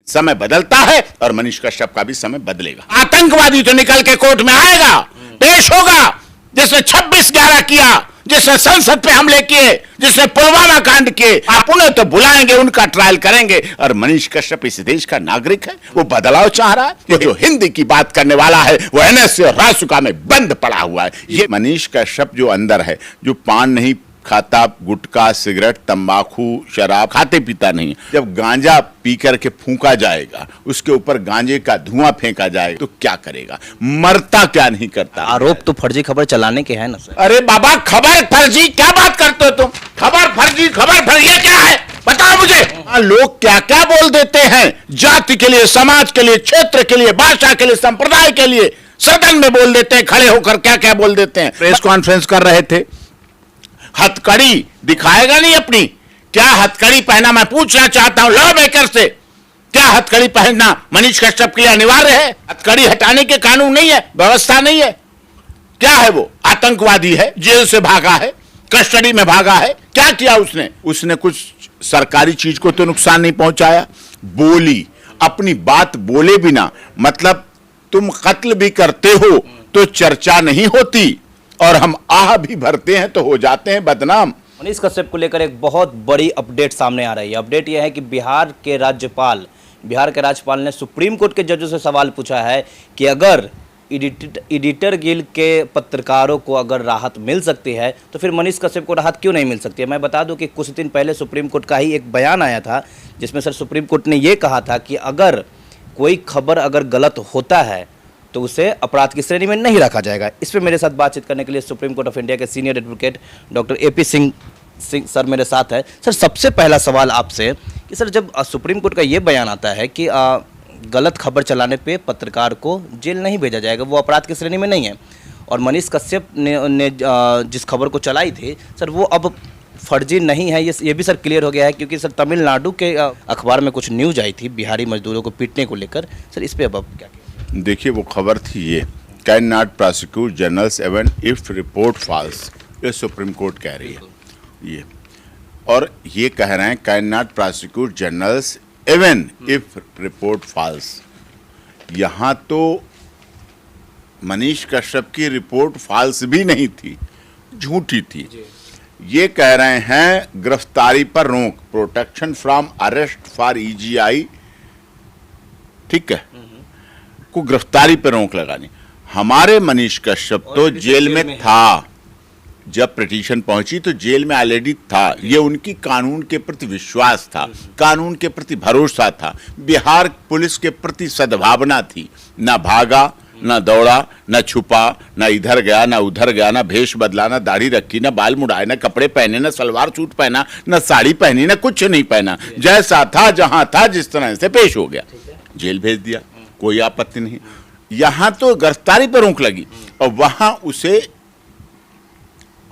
समय बदलता है और मनीष कश्यप का भी समय बदलेगा। आतंकवादी तो निकल के कोर्ट में आएगा, पेश होगा, जिसने 26/11 किया, जिसने संसद पे हमले किए, जिसने पुलवामा कांड किए, आप उन्हें तो बुलाएंगे, उनका ट्रायल करेंगे। और मनीष कश्यप इस देश का नागरिक है, वो बदलाव चाह रहा है। ये जो हिंदी की बात करने वाला है वो एनएसए और रासुका में बंद पड़ा हुआ है। ये मनीष कश्यप जो अंदर है, जो पान नहीं खाता, गुटखा, सिगरेट, तंबाकू, शराब खाते पीता नहीं, जब गांजा पी करके फूंका जाएगा, उसके ऊपर गांजे का धुआं फेंका जाएगा, तो क्या करेगा? मरता क्या नहीं करता। आरोप तो फर्जी खबर चलाने के हैं ना सर। अरे बाबा, खबर फर्जी क्या बात करते हो तुम? खबर फर्जी ये क्या है? बताओ मुझे। लोग क्या क्या बोल देते हैं, जाति के लिए, समाज के लिए, क्षेत्र के लिए, भाषा के लिए, संप्रदाय के लिए, सदन में बोल देते हैं, खड़े होकर क्या क्या बोल देते हैं। प्रेस कॉन्फ्रेंस कर रहे थे, हथकड़ी दिखाएगा नहीं अपनी, क्या हथकड़ी पहना? मैं पूछना चाहता हूं लॉ मेकर से, क्या हथकड़ी पहनना मनीष कश्यप के लिए अनिवार्य है? हथकड़ी हटाने के कानून नहीं है, व्यवस्था नहीं है। क्या है वो? आतंकवादी है, जेल से भागा है, कस्टडी में भागा है। क्या किया उसने? उसने कुछ सरकारी चीज को तो नुकसान नहीं पहुंचाया। बोली, अपनी बात बोले बिना, मतलब तुम कत्ल भी करते हो तो चर्चा नहीं होती, और हम आह भी भरते हैं तो हो जाते हैं बदनाम। मनीष कश्यप को लेकर एक बहुत बड़ी अपडेट सामने आ रही है। अपडेट यह है कि बिहार के राज्यपाल ने सुप्रीम कोर्ट के जजों से सवाल पूछा है कि अगर एडिटर गिल्ड के पत्रकारों को अगर राहत मिल सकती है तो फिर मनीष कश्यप को राहत क्यों नहीं मिल सकती है। मैं बता दूं कि कुछ दिन पहले सुप्रीम कोर्ट का ही एक बयान आया था, जिसमें सर सुप्रीम कोर्ट ने ये कहा था कि अगर कोई खबर अगर गलत होता है तो उसे अपराध की श्रेणी में नहीं रखा जाएगा। इस पर मेरे साथ बातचीत करने के लिए सुप्रीम कोर्ट ऑफ इंडिया के senior advocate doctor AP Singh sir मेरे साथ है। सर, सबसे पहला सवाल आपसे कि सर, जब सुप्रीम कोर्ट का ये बयान आता है कि गलत खबर चलाने पे पत्रकार को जेल नहीं भेजा जाएगा, वो अपराध की श्रेणी में नहीं है, और मनीष कश्यप ने जिस खबर को चलाई थी सर, वो अब फर्जी नहीं है, ये भी सर क्लियर हो गया है, क्योंकि सर तमिलनाडु के अखबार में कुछ न्यूज आई थी बिहारी मजदूरों को पीटने को लेकर। सर, इस पर अब क्या? देखिए, वो खबर थी ये, can not prosecute journals even if report false, ये सुप्रीम कोर्ट कह रही है ये, और ये कह रहे हैं can not prosecute journals even if report false. यहाँ तो मनीष कश्यप की रिपोर्ट फॉल्स भी नहीं थी, झूठी थी। ये कह रहे हैं गिरफ्तारी पर रोक, protection from arrest for EGI, ठीक है, को गिरफ्तारी पर रोक लगानी। हमारे मनीष कश्यप तो जेल में था, जब पिटीशन पहुंची तो जेल में ऑलरेडी था। ये उनकी कानून के प्रति विश्वास था, कानून के प्रति भरोसा था, बिहार पुलिस के प्रति सद्भावना थी। ना भागा, ना दौड़ा, ना छुपा, ना इधर गया, ना उधर गया, ना भेष बदला, ना दाढ़ी रखी, ना बाल मुड़ाए, ना कपड़े पहने, ना सलवार सूट पहना, ना साड़ी पहनी, ना कुछ नहीं पहना, जैसा था जहां था जिस तरह से पेश हो गया, जेल भेज दिया, कोई आपत्ति नहीं। यहां तो गिरफ्तारी पर रोक लगी और वहां उसे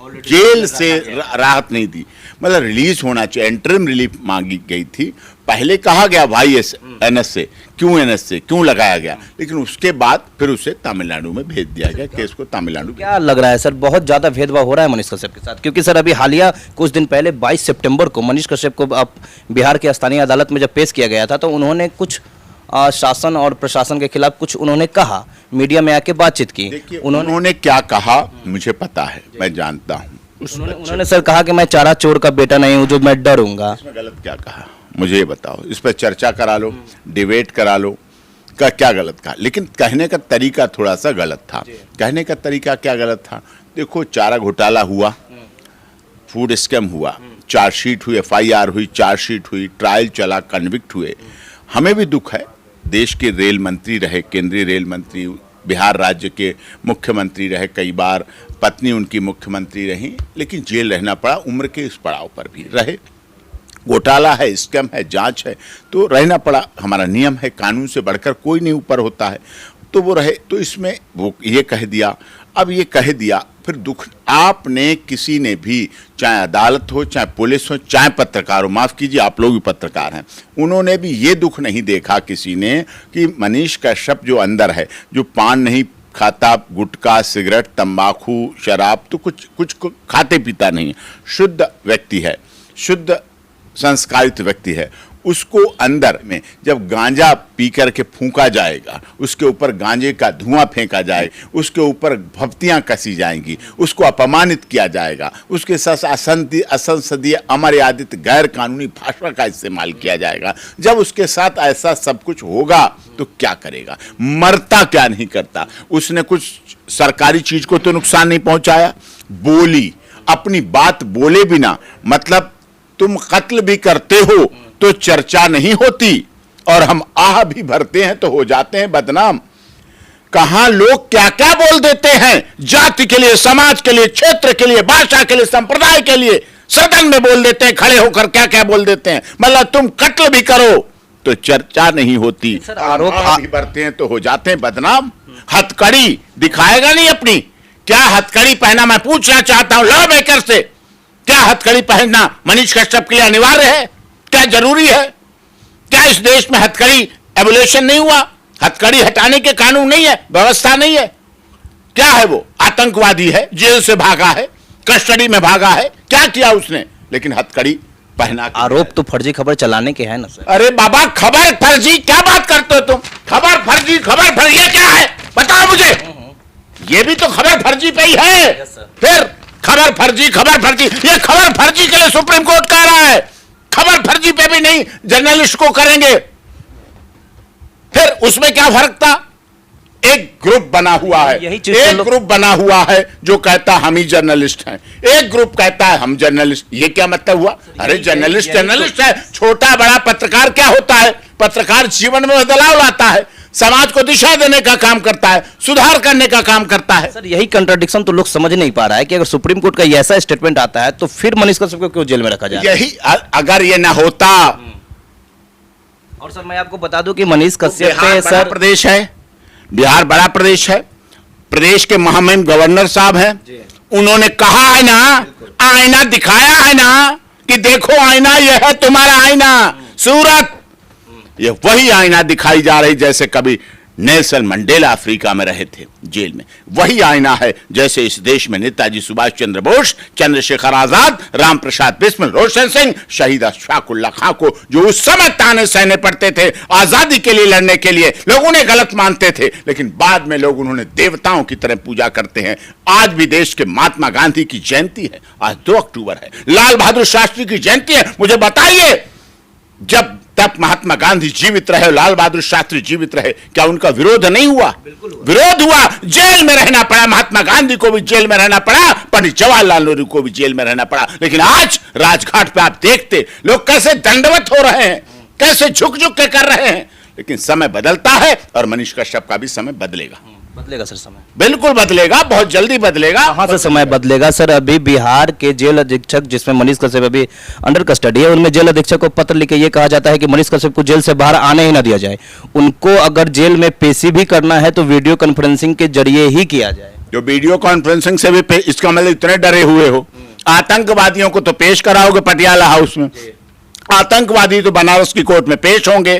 जेल से राहत नहीं दी, मतलब रिलीज होना चाहिए, इंटरिम रिलीफ मांगी गई थी। पहले कहा गया भाई NSA क्यों लगाया गया, लेकिन उसके बाद फिर उसे तमिलनाडु में भेज दिया गया, केस को तमिलनाडु। क्या लग रहा है सर, बहुत ज्यादा भेदभाव हो रहा है मनीष कश्यप के साथ? क्योंकि सर अभी हालिया कुछ दिन पहले 22 सितंबर को मनीष कश्यप को अब बिहार की स्थानीय अदालत में जब पेश किया गया था, तो उन्होंने कुछ शासन और प्रशासन के खिलाफ कुछ उन्होंने कहा, मीडिया में आके बातचीत की। उन्होंने क्या कहा मुझे पता है, मैं जानता हूँ। उन्होंने सर कहा कि मैं चारा चोर का बेटा नहीं हूँ जो मैं डरूंगा। इसमें गलत क्या कहा मुझे ये बताओ, इस पर चर्चा करा लो, डिबेट करा लो, का क्या गलत कहा, लेकिन कहने का तरीका थोड़ा सा गलत था। कहने का तरीका क्या गलत था? देखो, चारा घोटाला हुआ, फूड स्कैम हुआ, चार्जशीट हुई, FIR हुई, चार्जशीट हुई, ट्रायल चला, कन्विक्ट हुए। हमें भी दुख है, देश के रेल मंत्री रहे, केंद्रीय रेल मंत्री, बिहार राज्य के मुख्यमंत्री रहे, कई बार पत्नी उनकी मुख्यमंत्री रही, लेकिन जेल रहना पड़ा, उम्र के इस पड़ाव पर भी रहे। घोटाला है, स्कैम है, जांच है, तो रहना पड़ा। हमारा नियम है, कानून से बढ़कर कोई नहीं ऊपर होता है, तो वो रहे। तो इसमें वो ये कह दिया, अब ये कह दिया, फिर दुख आपने किसी ने भी, चाहे अदालत हो, चाहे पुलिस हो, चाहे पत्रकार हो, माफ़ कीजिए आप लोग भी पत्रकार हैं, उन्होंने भी ये दुख नहीं देखा किसी ने कि मनीष कश्यप जो अंदर है, जो पान नहीं खाता, गुटखा, सिगरेट, तंबाकू, शराब तो कुछ खाते पीता नहीं है, शुद्ध व्यक्ति है, शुद्ध संस्कारित व्यक्ति है, उसको अंदर में जब गांजा पी करके फूंका जाएगा, उसके ऊपर गांजे का धुआं फेंका जाए, उसके ऊपर भभतियां कसी जाएंगी, उसको अपमानित किया जाएगा, उसके साथ असंसदीय अमर्यादित गैर कानूनी भाषा का इस्तेमाल किया जाएगा। जब उसके साथ ऐसा सब कुछ होगा तो क्या करेगा? मरता क्या नहीं करता? उसने कुछ सरकारी चीज को तो नुकसान नहीं पहुंचाया, बोली अपनी बात बोले बिना, मतलब तुम कत्ल भी करते हो तो चर्चा नहीं होती और हम आह भी भरते हैं तो हो जाते हैं बदनाम। कहां लोग क्या क्या बोल देते हैं, जाति के लिए, समाज के लिए, क्षेत्र के लिए, भाषा के लिए, संप्रदाय के लिए, सदन में बोल देते हैं, खड़े होकर क्या क्या बोल देते हैं। मतलब तुम कत्ल भी करो तो चर्चा नहीं होती, आरोप भी भरते हैं तो हो जाते हैं बदनाम। हथकड़ी दिखाएगा नहीं अपनी, क्या हथकड़ी पहना? मैं पूछना चाहता हूं लॉ मेकर से, क्या हथकड़ी पहनना मनीष कश्यप के लिए अनिवार्य है? क्या जरूरी है? क्या इस देश में हथकड़ी एबोलिशन नहीं हुआ? हथकड़ी हटाने के कानून नहीं है, व्यवस्था नहीं है? क्या है वो? आतंकवादी है, जेल से भागा है, कस्टडी में भागा है, क्या किया उसने? लेकिन हथकड़ी पहना। आरोप तो फर्जी खबर चलाने के हैं ना सर। अरे बाबा, खबर फर्जी क्या बात करते हो तुम? खबर फर्जी ये क्या है बताओ मुझे। ये भी तो खबर फर्जी पे ही है। फिर खबर फर्जी, ये खबर फर्जी के लिए सुप्रीम कोर्ट कह रहा है, खबर फर्जी पे भी नहीं जर्नलिस्ट को करेंगे। फिर उसमें क्या फर्क था? एक ग्रुप बना हुआ है, एक ग्रुप बना हुआ है जो कहता हम ही जर्नलिस्ट हैं, एक ग्रुप कहता है हम जर्नलिस्ट। ये क्या मतलब हुआ? अरे जर्नलिस्ट है, छोटा बड़ा पत्रकार क्या होता है? पत्रकार जीवन में बदलाव लाता है, समाज को दिशा देने का काम करता है, सुधार करने का काम करता है। सर यही कंट्राडिक्शन तो लोग समझ नहीं पा रहा है कि अगर सुप्रीम कोर्ट का ऐसा स्टेटमेंट आता है तो फिर मनीष कश्यप को क्यों जेल में रखा जाए? यही अगर ये ना होता। और सर मैं आपको बता दूं कि मनीष कश्यप पे सर प्रदेश है, बिहार बड़ा प्रदेश है, प्रदेश के महामहिम गवर्नर साहब हैं, उन्होंने कहा है ना, आईना दिखाया है ना कि देखो आईना, यह है तुम्हारा आईना सूरत। ये वही आईना दिखाई जा रही जैसे कभी नेल्सन मंडेला अफ्रीका में रहे थे जेल में, वही आईना है जैसे इस देश में नेताजी सुभाष चंद्र बोस, चंद्रशेखर आजाद, राम प्रसाद बिस्मिल, रोशन सिंह, शहीद अशफाक उल्लाह खां को जो उस समय ताने सहने पड़ते थे आजादी के लिए लड़ने के लिए, लोग उन्हें गलत मानते थे, लेकिन बाद में लोग उन्होंने देवताओं की तरह पूजा करते हैं। आज भी देश के महात्मा गांधी की जयंती है, आज 2 अक्टूबर है, लाल बहादुर शास्त्री की जयंती है। मुझे बताइए, जब तब महात्मा गांधी जीवित रहे, लाल बहादुर शास्त्री जीवित रहे, क्या उनका विरोध नहीं हुआ? विरोध हुआ, जेल में रहना पड़ा, महात्मा गांधी को भी जेल में रहना पड़ा, पंडित जवाहरलाल नेहरू को भी जेल में रहना पड़ा। लेकिन आज राजघाट पे आप देखते लोग कैसे दंडवत हो रहे हैं, कैसे झुक झुक के कर रहे हैं। लेकिन समय बदलता है और मनीष कश्यप का भी समय बदलेगा। बदलेगा सर समय? बिल्कुल बदलेगा, बहुत जल्दी बदलेगा। कहां से समय बदलेगा सर? अभी बिहार के जेल अधीक्षक जिसमें मनीष कश्यप अभी अंडर कस्टडी है, उनमें जेल अधीक्षक को पत्र लिखे ये कहा जाता है कि मनीष कश्यप को जेल से बाहर आने ही ना दिया जाए, उनको अगर जेल में पेशी भी करना है तो वीडियो कॉन्फ्रेंसिंग के जरिए ही किया जाए। जो वीडियो कॉन्फ्रेंसिंग से भी इसका मतलब इतने डरे हुए हो, आतंकवादियों को तो पेश कराओगे पटियाला हाउस में, आतंकवादी तो बनारस की कोर्ट में पेश होंगे।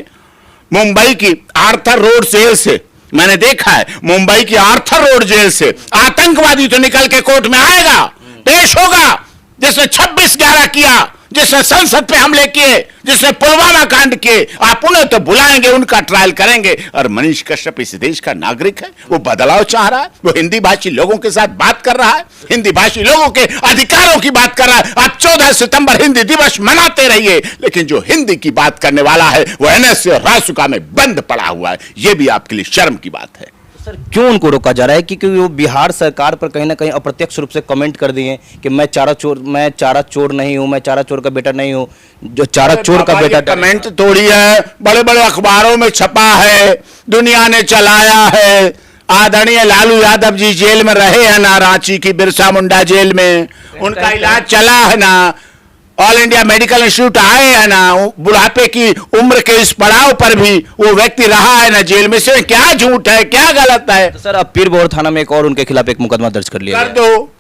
मुंबई की आर्थर रोड जेल से मैंने देखा है, मुंबई की आर्थर रोड जेल से आतंकवादी तो निकल के कोर्ट में आएगा, पेश होगा, जिसने 26/11 किया, जिसने संसद पे हमले किए, जिसने पुलवामा कांड किए, आप उन्हें तो बुलाएंगे, उनका ट्रायल करेंगे। और मनीष कश्यप इस देश का नागरिक है, वो बदलाव चाह रहा है, वो हिंदी भाषी लोगों के साथ बात कर रहा है, हिंदी भाषी लोगों के अधिकारों की बात कर रहा है। आप 14 सितंबर हिंदी दिवस मनाते रहिए, लेकिन जो हिंदी की बात करने वाला है वो एनएसए और रासुका में बंद पड़ा हुआ है। ये भी आपके लिए शर्म की बात है। सर क्यों उनको रोका जा रहा है? क्योंकि वो बिहार सरकार पर कहीं ना कहीं अप्रत्यक्ष रूप से कमेंट कर दिए कि मैं चारा चोर नहीं हूं, मैं चारा चोर का बेटा नहीं हूं। जो चारा चोर का बेटा कमेंट थोड़ी है, बड़े बड़े अखबारों में छपा है, दुनिया ने चलाया है। आदरणीय लालू यादव जी जेल में रहे हैं ना, रांची की बिरसा मुंडा जेल में, उनका इलाज चला है ना, ऑल इंडिया मेडिकल इंस्टीट्यूट आए हैं ना, बुढ़ापे की उम्र के इस पड़ाव पर भी वो व्यक्ति रहा है ना जेल में। से क्या झूठ है, क्या गलत है? तो सर अब पीरबोर थाना में एक और उनके खिलाफ एक मुकदमा दर्ज कर लिया, कर दो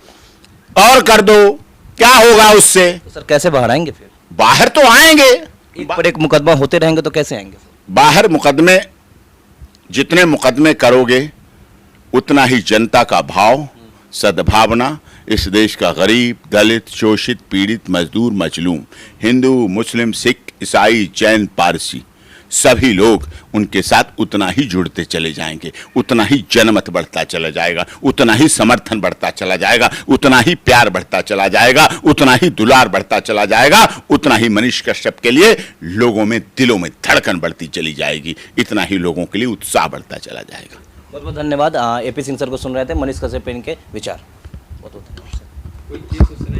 और कर दो, क्या होगा उससे? तो सर कैसे बाहर आएंगे? फिर बाहर तो आएंगे, एक पर एक मुकदमा होते रहेंगे तो कैसे आएंगे? बाहर मुकदमे, जितने मुकदमे करोगे उतना ही जनता का भाव, सद्भावना, इस देश का गरीब, दलित, शोषित, पीड़ित, मजदूर, मजलूम, हिंदू, मुस्लिम, सिख, ईसाई, जैन, पारसी सभी लोग उनके साथ उतना ही जुड़ते चले जाएंगे, उतना ही जनमत बढ़ता चला जाएगा, उतना ही समर्थन बढ़ता चला जाएगा, उतना ही प्यार बढ़ता चला जाएगा, उतना ही दुलार बढ़ता चला जाएगा, उतना ही मनीष कश्यप के लिए लोगों में दिलों में धड़कन बढ़ती चली जाएगी, इतना ही लोगों के लिए उत्साह बढ़ता चला जाएगा। बहुत बहुत धन्यवाद। एपी सिंह सर को सुन रहे थे, मनीष कश्यप पे इनके विचार। बहुत बहुत धन्यवाद।